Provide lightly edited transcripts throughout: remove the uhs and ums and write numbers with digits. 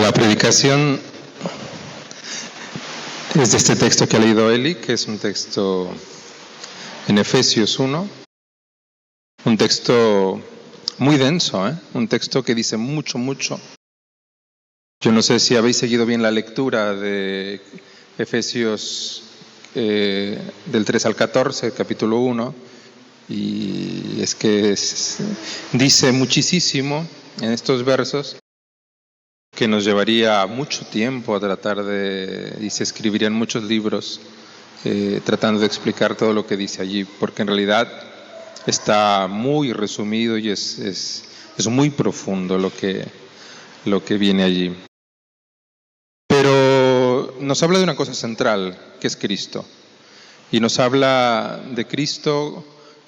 La predicación es de este texto que ha leído Eli, que es un texto en Efesios 1, un texto muy denso, un texto que dice mucho. Yo no sé si habéis seguido bien la lectura de Efesios del 3 al 14, capítulo 1, y es que dice muchísimo en estos versos que nos llevaría mucho tiempo a tratar y se escribirían muchos libros tratando de explicar todo lo que dice allí, porque en realidad está muy resumido y es muy profundo lo que viene allí. Pero nos habla de una cosa central, que es Cristo, y nos habla de Cristo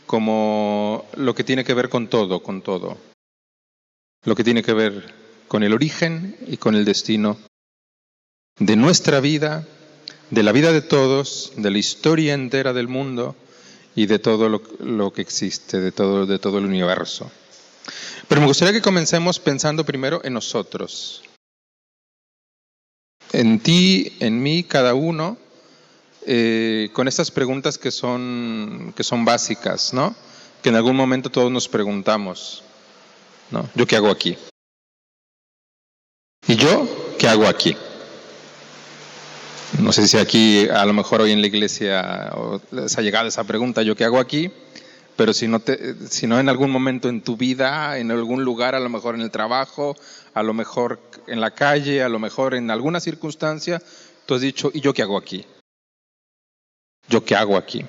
como lo que tiene que ver con todo, lo que tiene que ver con el origen y con el destino de nuestra vida, de la vida de todos, de la historia entera del mundo y de todo lo que existe, de todo el universo. Pero me gustaría que comencemos pensando primero en nosotros, en ti, en mí, cada uno, con estas preguntas que son básicas, ¿no? Que en algún momento todos nos preguntamos, ¿no? ¿Yo qué hago aquí? ¿Y yo qué hago aquí? No sé si aquí, a lo mejor hoy en la iglesia les ha llegado esa pregunta, ¿yo qué hago aquí? Pero si no en algún momento en tu vida, en algún lugar, a lo mejor en el trabajo, a lo mejor en la calle, a lo mejor en alguna circunstancia, tú has dicho, ¿y yo qué hago aquí? ¿Yo qué hago aquí?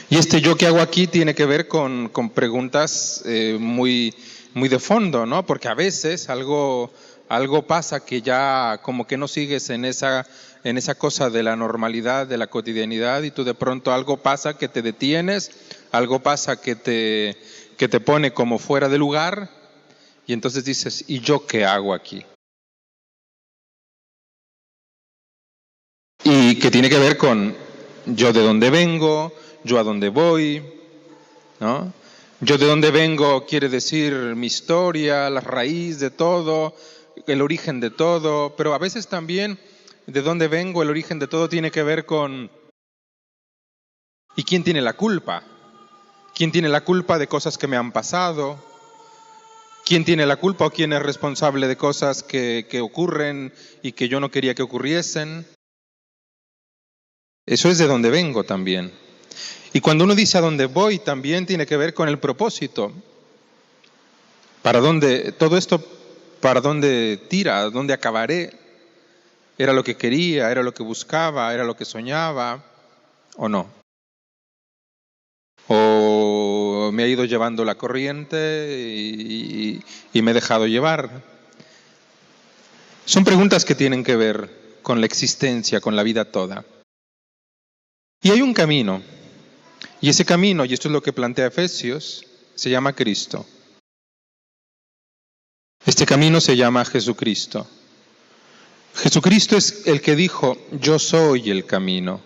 Y yo qué hago aquí tiene que ver con preguntas muy de fondo, ¿no? Porque a veces algo pasa que ya como que no sigues en esa cosa de la normalidad, de la cotidianidad, y tú de pronto algo pasa que te detienes, algo pasa que te pone como fuera de lugar, y entonces dices, ¿y yo qué hago aquí? Y que tiene que ver con yo de dónde vengo, yo a dónde voy, ¿no? Yo de dónde vengo quiere decir mi historia, la raíz de todo, el origen de todo, pero a veces también de dónde vengo, el origen de todo tiene que ver con ¿y quién tiene la culpa? ¿Quién tiene la culpa de cosas que me han pasado? ¿Quién tiene la culpa o quién es responsable de cosas que ocurren y que yo no quería que ocurriesen? Eso es de dónde vengo también. Y cuando uno dice a dónde voy, también tiene que ver con el propósito. Todo esto, ¿para dónde tira? ¿Dónde acabaré? ¿Era lo que quería? ¿Era lo que buscaba? ¿Era lo que soñaba? ¿O no? ¿O me ha ido llevando la corriente y me he dejado llevar? Son preguntas que tienen que ver con la existencia, con la vida toda. Y hay un camino. Y ese camino, y esto es lo que plantea Efesios, se llama Cristo. Este camino se llama Jesucristo. Jesucristo es el que dijo, yo soy el camino,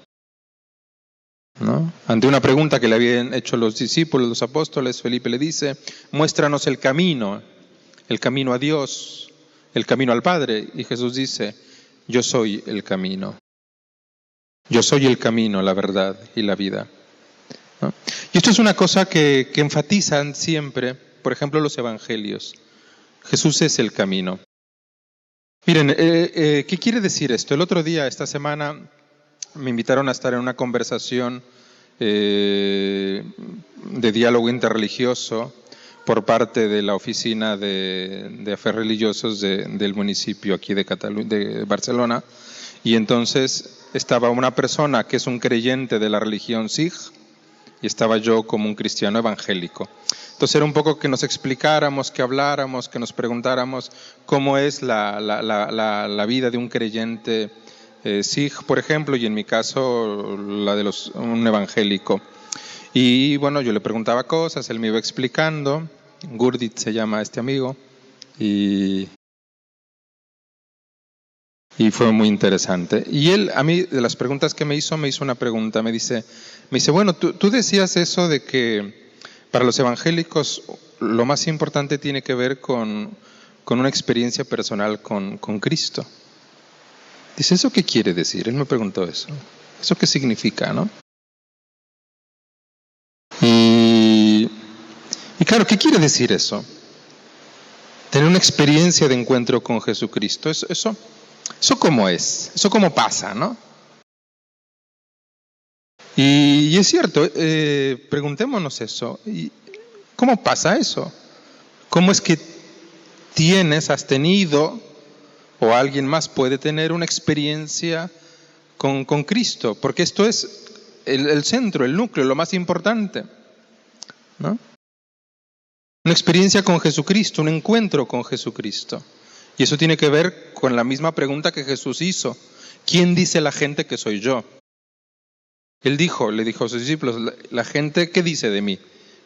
¿no? Ante una pregunta que le habían hecho los discípulos, los apóstoles, Felipe le dice, muéstranos el camino a Dios, el camino al Padre. Y Jesús dice, yo soy el camino. Yo soy el camino, la verdad y la vida, ¿no? Y esto es una cosa que enfatizan siempre, por ejemplo, los evangelios. Jesús es el camino. Miren, ¿qué quiere decir esto? El otro día, esta semana, me invitaron a estar en una conversación de diálogo interreligioso por parte de la oficina de Afers Religiosos del municipio aquí de Barcelona. Y entonces estaba una persona que es un creyente de la religión Sikh y estaba yo como un cristiano evangélico. Entonces era un poco que nos explicáramos, que habláramos, que nos preguntáramos cómo es la vida de un creyente Sikh, por ejemplo, y en mi caso la de un evangélico. Y bueno, yo le preguntaba cosas, él me iba explicando. Gurdit se llama este amigo y fue muy interesante. Y él, a mí, de las preguntas que me hizo una pregunta. Me dice, bueno, tú decías eso de que para los evangélicos lo más importante tiene que ver con con una experiencia personal con Cristo. Dice, ¿eso qué quiere decir? Él me preguntó eso. ¿Eso qué significa, no? Y claro, ¿qué quiere decir eso? Tener una experiencia de encuentro con Jesucristo. ¿Eso cómo es? ¿Eso cómo pasa, no? Y es cierto, preguntémonos eso. ¿Cómo pasa eso? ¿Cómo es que has tenido, o alguien más puede tener una experiencia con Cristo? Porque esto es el centro, el núcleo, lo más importante, ¿no? Una experiencia con Jesucristo, un encuentro con Jesucristo. Y eso tiene que ver con la misma pregunta que Jesús hizo. ¿Quién dice la gente que soy yo? Él le dijo a sus discípulos, la gente, ¿qué dice de mí?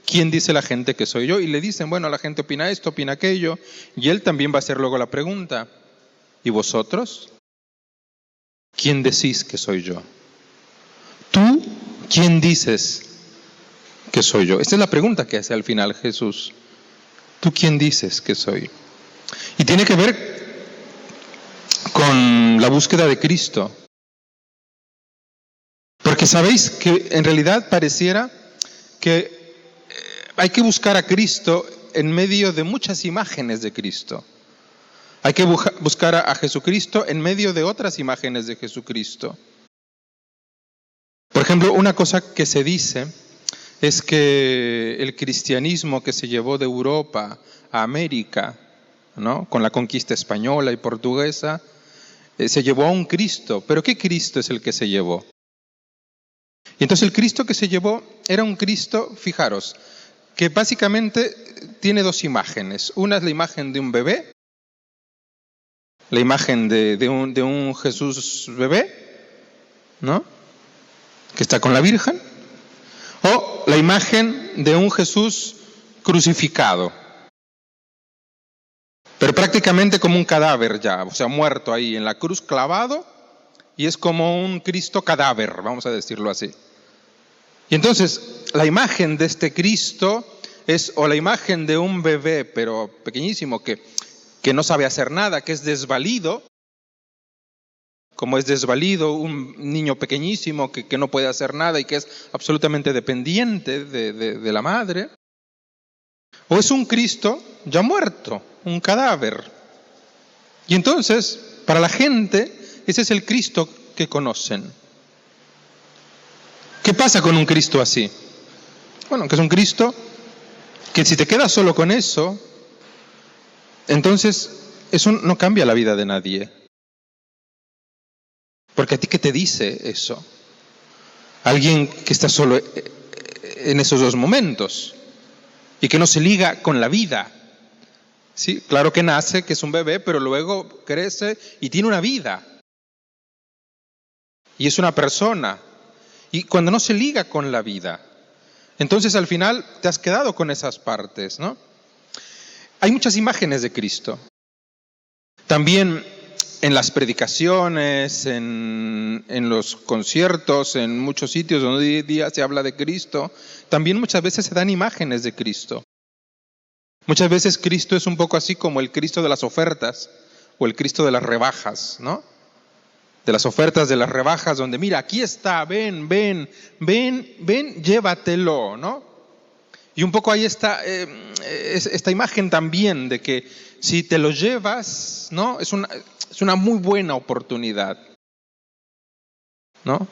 ¿Quién dice la gente que soy yo? Y le dicen, bueno, la gente opina esto, opina aquello. Y él también va a hacer luego la pregunta, ¿y vosotros? ¿Quién decís que soy yo? ¿Tú quién dices que soy yo? Esta es la pregunta que hace al final Jesús. ¿Tú quién dices que soy? Y tiene que ver con la búsqueda de Cristo. Porque sabéis que en realidad pareciera que hay que buscar a Cristo en medio de muchas imágenes de Cristo. Hay que buscar a Jesucristo en medio de otras imágenes de Jesucristo. Por ejemplo, una cosa que se dice es que el cristianismo que se llevó de Europa a América, ¿no?, con la conquista española y portuguesa, se llevó a un Cristo. ¿Pero qué Cristo es el que se llevó? Y entonces el Cristo que se llevó era un Cristo, fijaros, que básicamente tiene dos imágenes. Una es la imagen de un bebé, la imagen de un Jesús bebé, ¿no?, que está con la Virgen, o la imagen de un Jesús crucificado, pero prácticamente como un cadáver ya, o sea, muerto ahí en la cruz, clavado, y es como un Cristo cadáver, vamos a decirlo así. Y entonces, la imagen de este Cristo es o la imagen de un bebé, pero pequeñísimo, que no sabe hacer nada, que es desvalido, como es desvalido un niño pequeñísimo que no puede hacer nada y que es absolutamente dependiente de la madre. O es un Cristo ya muerto, un cadáver. Y entonces, para la gente, ese es el Cristo que conocen. ¿Qué pasa con un Cristo así? Bueno, que es un Cristo que si te quedas solo con eso, entonces eso no cambia la vida de nadie. Porque a ti, ¿qué te dice eso? Alguien que está solo en esos dos momentos y que no se liga con la vida. Sí, claro que nace, que es un bebé, pero luego crece y tiene una vida. Y es una persona. Y cuando no se liga con la vida, entonces al final te has quedado con esas partes, ¿no? Hay muchas imágenes de Cristo. También en las predicaciones, en los conciertos, en muchos sitios donde hoy día se habla de Cristo, también muchas veces se dan imágenes de Cristo. Muchas veces Cristo es un poco así como el Cristo de las ofertas o el Cristo de las rebajas, ¿no? De las ofertas, de las rebajas, donde mira, aquí está, ven, llévatelo, ¿no? Y un poco ahí está esta imagen también de que si te lo llevas, ¿no?, es una muy buena oportunidad, ¿no?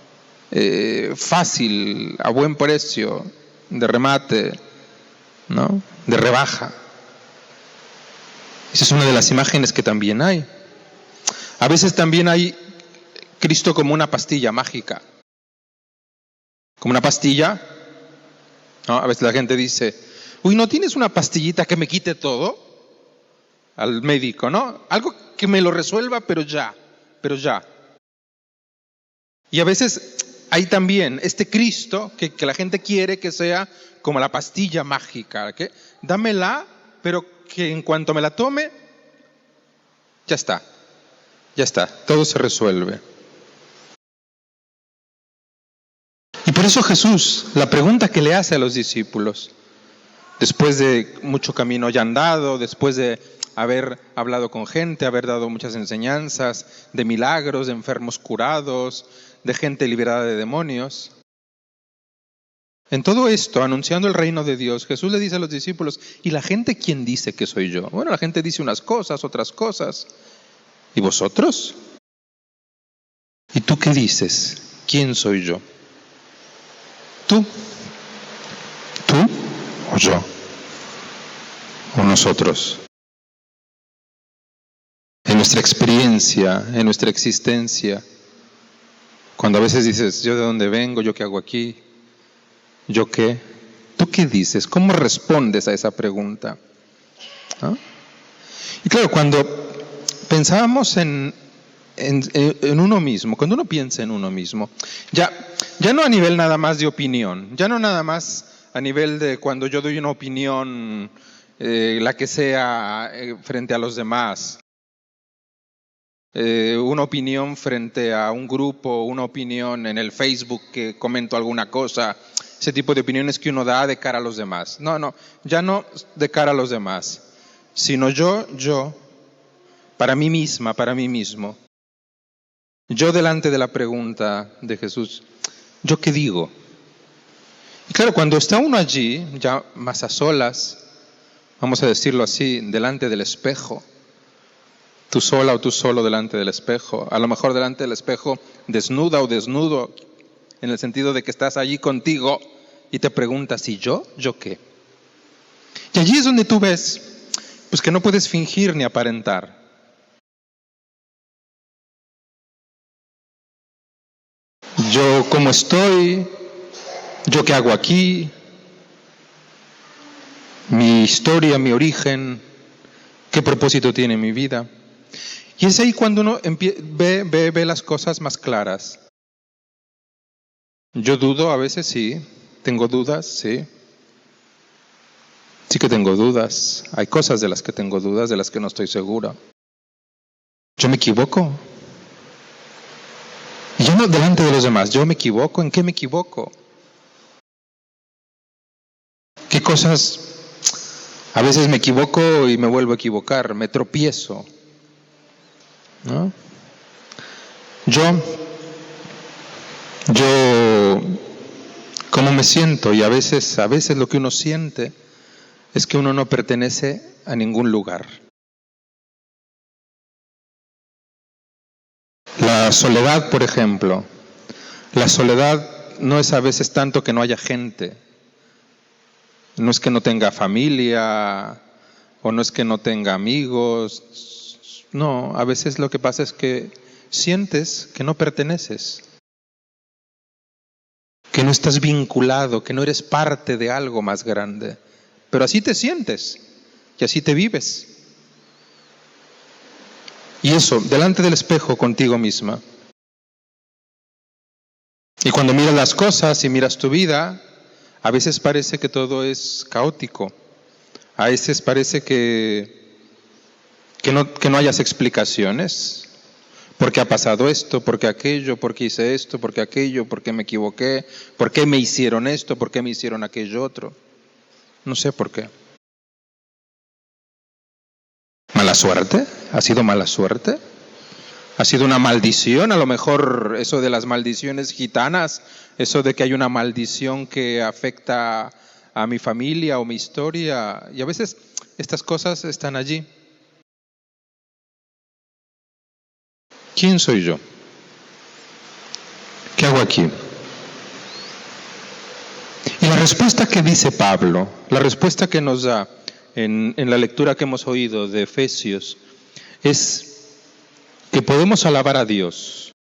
Fácil, a buen precio, de remate, ¿no?, de rebaja. Esa es una de las imágenes que también hay. A veces también hay Cristo como una pastilla mágica. Como una pastilla, ¿no? A veces la gente dice, uy, ¿no tienes una pastillita que me quite todo? Al médico, ¿no? Algo que me lo resuelva, pero ya. Y a veces hay también este Cristo que la gente quiere que sea como la pastilla mágica, ¿okay? Dámela, pero que en cuanto me la tome, ya está, todo se resuelve. Y por eso Jesús, la pregunta que le hace a los discípulos, después de mucho camino ya andado, después de haber hablado con gente, haber dado muchas enseñanzas de milagros, de enfermos curados, de gente liberada de demonios. En todo esto, anunciando el reino de Dios, Jesús le dice a los discípulos, ¿y la gente quién dice que soy yo? Bueno, la gente dice unas cosas, otras cosas. ¿Y vosotros? ¿Y tú qué dices? ¿Quién soy yo? ¿Tú? ¿Tú o yo? ¿O nosotros? En nuestra experiencia, en nuestra existencia, cuando a veces dices, ¿yo de dónde vengo? ¿Yo qué hago aquí? ¿Yo qué? ¿Tú qué dices? ¿Cómo respondes a esa pregunta? ¿Ah? Y claro, cuando pensábamos en uno mismo, cuando uno piensa en uno mismo, ya no a nivel nada más de opinión, ya no nada más a nivel de cuando yo doy una opinión, la que sea, frente a los demás, una opinión frente a un grupo, una opinión en el Facebook que comento alguna cosa, ese tipo de opiniones que uno da de cara a los demás. No, ya no de cara a los demás, sino yo, para mí misma, para mí mismo. Yo delante de la pregunta de Jesús, ¿yo qué digo? Y claro, cuando está uno allí, ya más a solas, vamos a decirlo así, delante del espejo, tú sola o tú solo delante del espejo, a lo mejor delante del espejo desnuda o desnudo, en el sentido de que estás allí contigo y te preguntas, ¿y yo? ¿Yo qué? Y allí es donde tú ves, pues que no puedes fingir ni aparentar. Yo cómo estoy, yo qué hago aquí, mi historia, mi origen, qué propósito tiene mi vida. Y es ahí cuando uno ve las cosas más claras. Yo dudo a veces, sí. Tengo dudas, sí. Sí que tengo dudas. Hay cosas de las que tengo dudas, de las que no estoy seguro. Yo me equivoco. Y yo no delante de los demás, yo me equivoco. ¿En qué me equivoco? ¿Qué cosas? A veces me equivoco y me vuelvo a equivocar, me tropiezo, ¿no? Yo, ¿cómo me siento? Y a veces lo que uno siente es que uno no pertenece a ningún lugar. La soledad, por ejemplo, la soledad no es a veces tanto que no haya gente, no es que no tenga familia o no es que no tenga amigos, no, a veces lo que pasa es que sientes que no perteneces, que no estás vinculado, que no eres parte de algo más grande, pero así te sientes y así te vives. Y eso, delante del espejo contigo misma. Y cuando miras las cosas y miras tu vida, a veces parece que todo es caótico. A veces parece que no hayas explicaciones. ¿Por qué ha pasado esto? ¿Por qué aquello? ¿Por qué hice esto? ¿Por qué aquello? ¿Por qué me equivoqué? ¿Por qué me hicieron esto? ¿Por qué me hicieron aquello otro? No sé por qué. ¿Mala suerte? ¿Ha sido mala suerte? ¿Ha sido una maldición? A lo mejor eso de las maldiciones gitanas, eso de que hay una maldición que afecta a mi familia o mi historia. Y a veces estas cosas están allí. ¿Quién soy yo? ¿Qué hago aquí? Y la respuesta que dice Pablo, la respuesta que nos da en la lectura que hemos oído de Efesios, es que podemos alabar a Dios,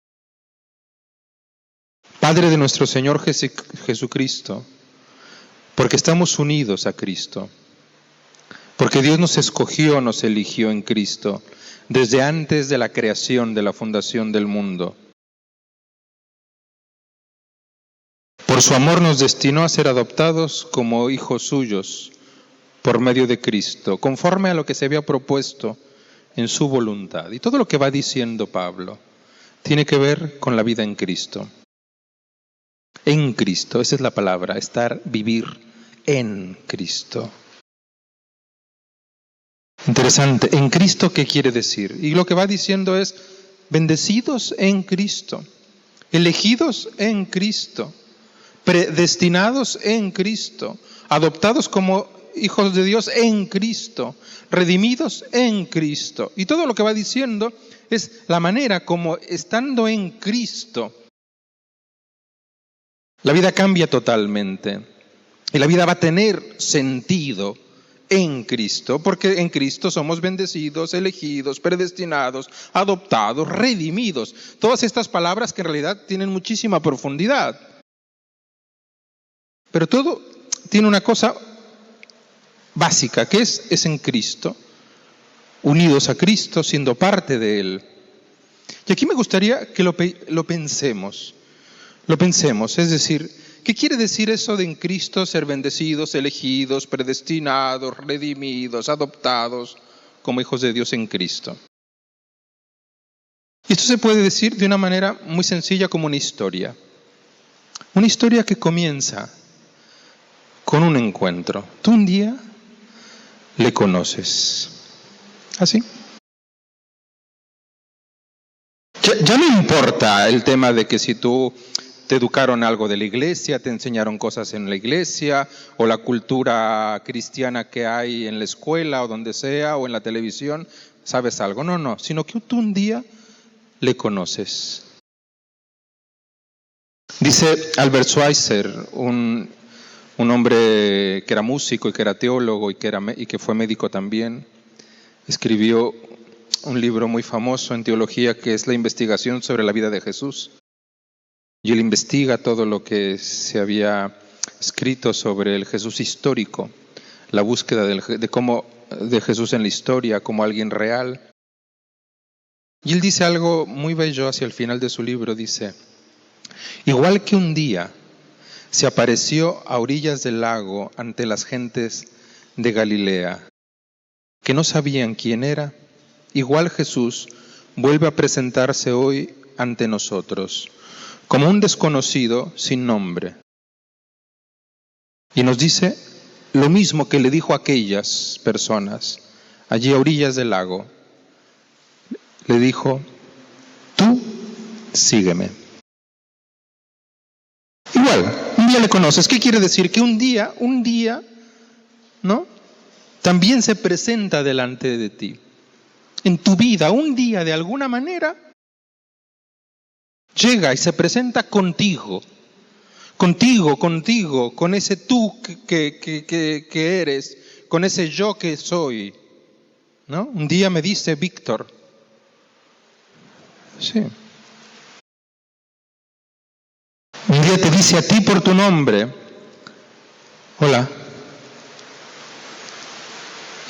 Padre de nuestro Señor Jesucristo, porque estamos unidos a Cristo, porque Dios nos escogió, nos eligió en Cristo, desde antes de la creación, de la fundación del mundo. Por su amor nos destinó a ser adoptados como hijos suyos por medio de Cristo, conforme a lo que se había propuesto en su voluntad. Y todo lo que va diciendo Pablo tiene que ver con la vida en Cristo. En Cristo, esa es la palabra, vivir en Cristo. Interesante. ¿En Cristo qué quiere decir? Y lo que va diciendo es, bendecidos en Cristo, elegidos en Cristo, predestinados en Cristo, adoptados como hijos de Dios en Cristo, redimidos en Cristo. Y todo lo que va diciendo es la manera como, estando en Cristo, la vida cambia totalmente. Y la vida va a tener sentido en Cristo, porque en Cristo somos bendecidos, elegidos, predestinados, adoptados, redimidos. Todas estas palabras que en realidad tienen muchísima profundidad. Pero todo tiene una cosa básica, que es en Cristo, unidos a Cristo, siendo parte de Él. Y aquí me gustaría que lo pensemos, es decir, ¿qué quiere decir eso de en Cristo ser bendecidos, elegidos, predestinados, redimidos, adoptados como hijos de Dios en Cristo? Y esto se puede decir de una manera muy sencilla como una historia que comienza con un encuentro. Tú un día le conoces, ¿así? Ya no importa el tema de que si tú te educaron algo de la iglesia, te enseñaron cosas en la iglesia, o la cultura cristiana que hay en la escuela, o donde sea, o en la televisión, sabes algo. No, sino que tú un día le conoces. Dice Albert Schweitzer, un hombre que era músico y que era teólogo y que fue médico también, escribió un libro muy famoso en teología que es La investigación sobre la vida de Jesús. Y él investiga todo lo que se había escrito sobre el Jesús histórico, la búsqueda de Jesús en la historia como alguien real. Y él dice algo muy bello hacia el final de su libro, dice, igual que un día se apareció a orillas del lago ante las gentes de Galilea, que no sabían quién era, igual Jesús vuelve a presentarse hoy ante nosotros, como un desconocido sin nombre. Y nos dice lo mismo que le dijo a aquellas personas, allí a orillas del lago. Le dijo, tú sígueme. Igual, un día le conoces. ¿Qué quiere decir? Que un día, ¿no? También se presenta delante de ti. En tu vida, un día de alguna manera, llega y se presenta contigo, con ese tú que eres, con ese yo que soy, ¿no? Un día me dice Víctor, sí. Un día te dice a ti por tu nombre, hola,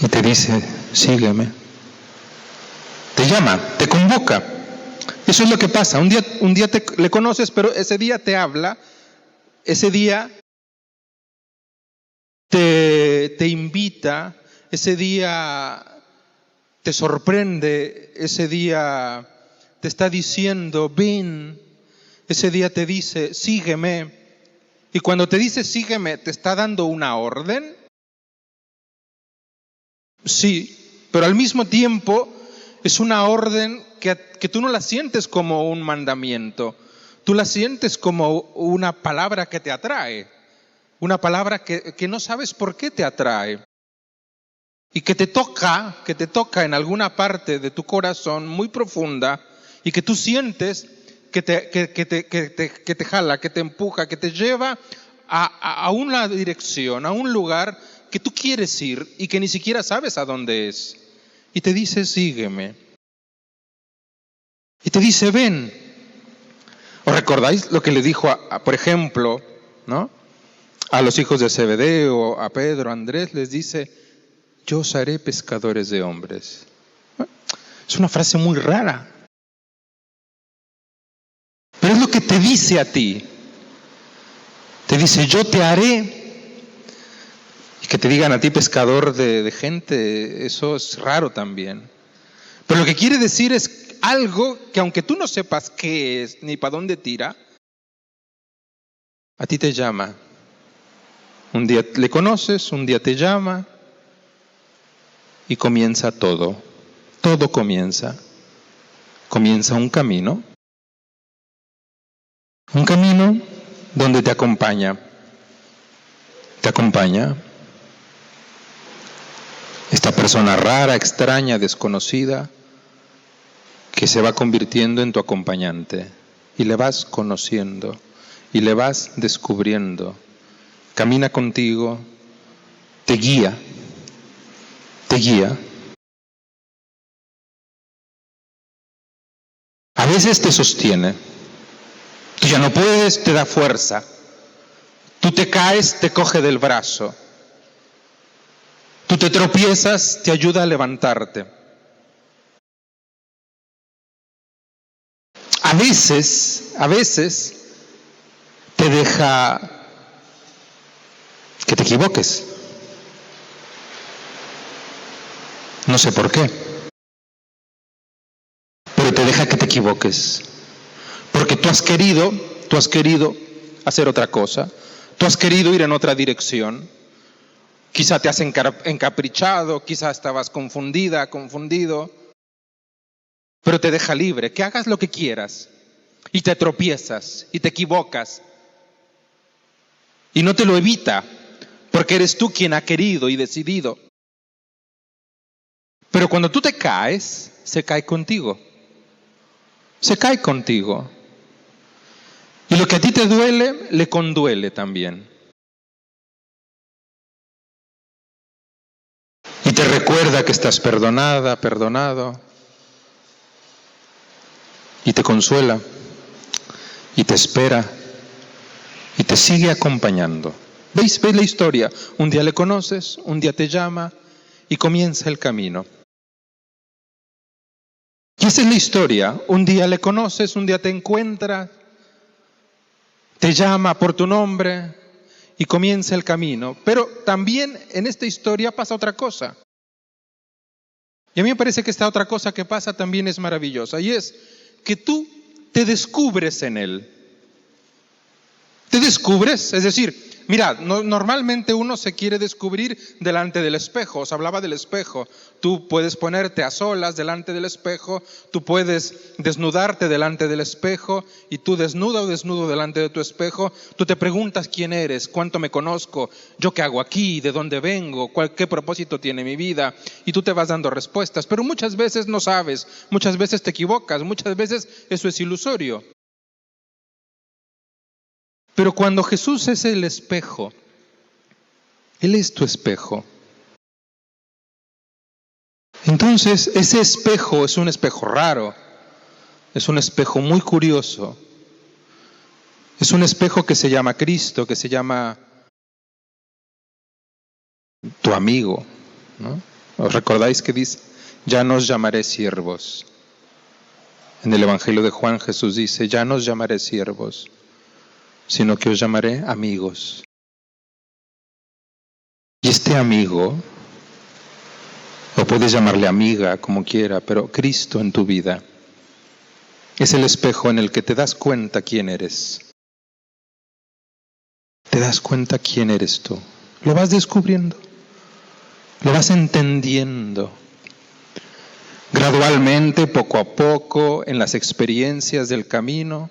y te dice, sígueme. Te llama, te convoca. Eso es lo que pasa. Un día le conoces, pero ese día te habla, ese día te invita, ese día te sorprende, ese día te está diciendo, ven, ese día te dice, sígueme. Y cuando te dice sígueme, ¿te está dando una orden? Sí, pero al mismo tiempo es una orden que tú no la sientes como un mandamiento, tú la sientes como una palabra que te atrae, una palabra que no sabes por qué te atrae y que te toca en alguna parte de tu corazón muy profunda y que tú sientes que te jala, que te empuja, que te lleva a una dirección, a un lugar que tú quieres ir y que ni siquiera sabes a dónde es. Y te dice, sígueme. Y te dice, ven. ¿Os recordáis lo que le dijo, por ejemplo, ¿no? A los hijos de Zebedeo, a Pedro, a Andrés, les dice, yo os haré pescadores de hombres. Es una frase muy rara. Pero es lo que te dice a ti. Te dice, yo te haré. Y que te digan a ti pescador de gente, eso es raro también. Pero lo que quiere decir es algo que aunque tú no sepas qué es ni para dónde tira, a ti te llama. Un día le conoces, un día te llama. y comienza todo. Todo comienza. Comienza un camino. Un camino donde te acompaña. Te acompaña esta persona rara, extraña, desconocida, que se va convirtiendo en tu acompañante. Y le vas conociendo. Y le vas descubriendo. Camina contigo. Te guía. Te guía. A veces te sostiene. Tú ya no puedes, te da fuerza. Tú te caes, te coge del brazo. Tú te tropiezas, te ayuda a levantarte. A veces te deja que te equivoques. No sé por qué, pero te deja que te equivoques. Porque tú has querido hacer otra cosa. Tú has querido ir en otra dirección. Quizá te has encaprichado, quizá estabas confundida, confundido. Pero te deja libre, que hagas lo que quieras. Y te tropiezas, y te equivocas. Y no te lo evita, porque eres tú quien ha querido y decidido. Pero cuando tú te caes, se cae contigo. Se cae contigo. Y lo que a ti te duele, le conduele también. Y te recuerda que estás perdonada, perdonado. Y te consuela. Y te espera. Y te sigue acompañando. ¿Veis la historia? Un día le conoces, un día te llama y comienza el camino. Y esa es la historia. Un día le conoces, un día te encuentras, te llama por tu nombre y comienza el camino. Pero también en esta historia pasa otra cosa. Y a mí me parece que esta otra cosa que pasa también es maravillosa. Y es que tú te descubres en él. Te descubres, es decir, mirad, normalmente uno se quiere descubrir delante del espejo. Os hablaba del espejo. Tú puedes ponerte a solas delante del espejo, tú puedes desnudarte delante del espejo y tú desnuda o desnudo delante de tu espejo, tú te preguntas quién eres, cuánto me conozco, yo qué hago aquí, de dónde vengo, qué propósito tiene mi vida, y tú te vas dando respuestas. Pero muchas veces no sabes, muchas veces te equivocas, muchas veces eso es ilusorio. Pero cuando Jesús es el espejo, Él es tu espejo. Entonces, ese espejo es un espejo raro, es un espejo muy curioso, es un espejo que se llama Cristo, que se llama tu amigo, ¿no? ¿Os recordáis que dice, ya no os llamaré siervos? En el Evangelio de Juan Jesús dice, ya no os llamaré siervos, sino que os llamaré amigos. Y este amigo, o puedes llamarle amiga, como quiera, pero Cristo en tu vida es el espejo en el que te das cuenta quién eres. Te das cuenta quién eres tú. Lo vas descubriendo, lo vas entendiendo. Gradualmente, poco a poco, en las experiencias del camino.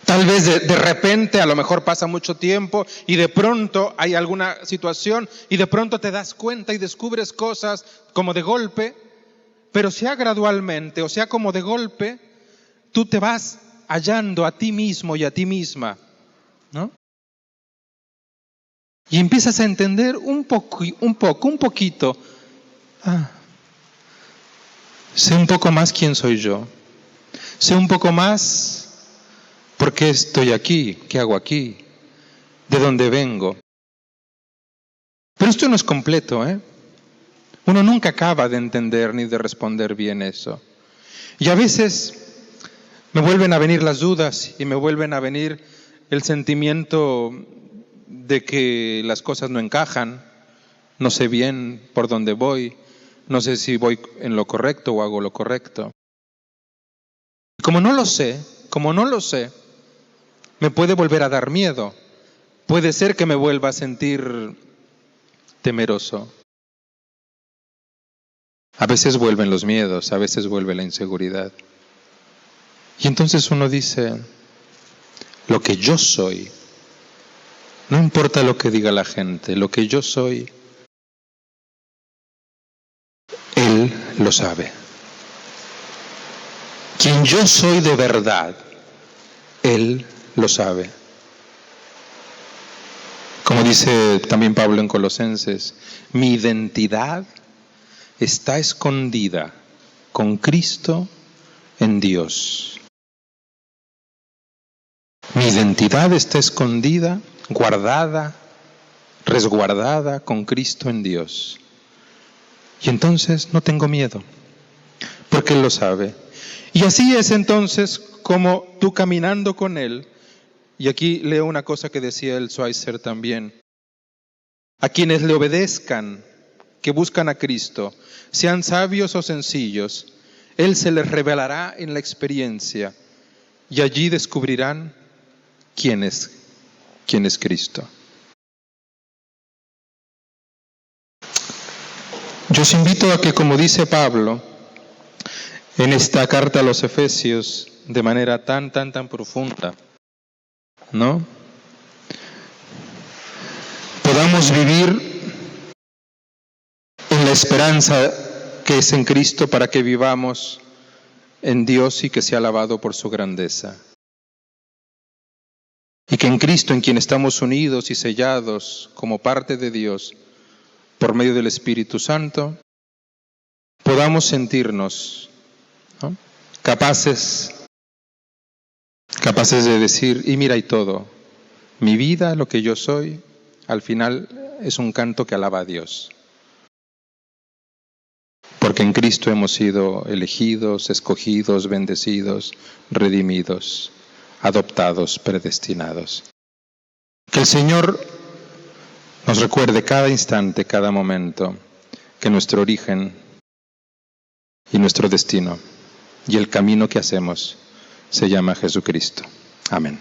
Tal vez de repente, a lo mejor pasa mucho tiempo y de pronto hay alguna situación y de pronto te das cuenta y descubres cosas como de golpe, pero sea gradualmente o sea como de golpe, tú te vas hallando a ti mismo y a ti misma, ¿no? Y empiezas a entender un poquito. Sé un poco más quién soy yo. Sé un poco más por qué estoy aquí, qué hago aquí, de dónde vengo. Pero esto no es completo, ¿eh? Uno nunca acaba de entender ni de responder bien eso. Y a veces me vuelven a venir las dudas y me vuelven a venir el sentimiento de que las cosas no encajan, no sé bien por dónde voy, no sé si voy en lo correcto o hago lo correcto. Y como no lo sé, me puede volver a dar miedo. Puede ser que me vuelva a sentir temeroso. A veces vuelven los miedos, a veces vuelve la inseguridad. Y entonces uno dice, lo que yo soy, no importa lo que diga la gente, lo que yo soy, Él lo sabe. Quien yo soy de verdad, Él lo sabe. Como dice también Pablo en Colosenses, mi identidad está escondida con Cristo en Dios. Mi identidad está escondida, guardada, resguardada con Cristo en Dios. Y entonces no tengo miedo, porque Él lo sabe. Y así es entonces como tú caminando con Él, y aquí leo una cosa que decía el Schweitzer también, a quienes le obedezcan, que buscan a Cristo, sean sabios o sencillos, Él se les revelará en la experiencia y allí descubrirán quién es Cristo. Yo os invito a que, como dice Pablo en esta carta a los Efesios, de manera tan profunda, ¿no? Podamos vivir en la esperanza que es en Cristo para que vivamos en Dios y que sea alabado por su grandeza. Y que en Cristo, en quien estamos unidos y sellados como parte de Dios por medio del Espíritu Santo, podamos sentirnos, ¿no?, capaces de decir, y mira y todo, mi vida, lo que yo soy, al final es un canto que alaba a Dios. Porque en Cristo hemos sido elegidos, escogidos, bendecidos, redimidos, adoptados, predestinados. Que el Señor nos recuerde cada instante, cada momento, que nuestro origen y nuestro destino y el camino que hacemos se llama Jesucristo. Amén.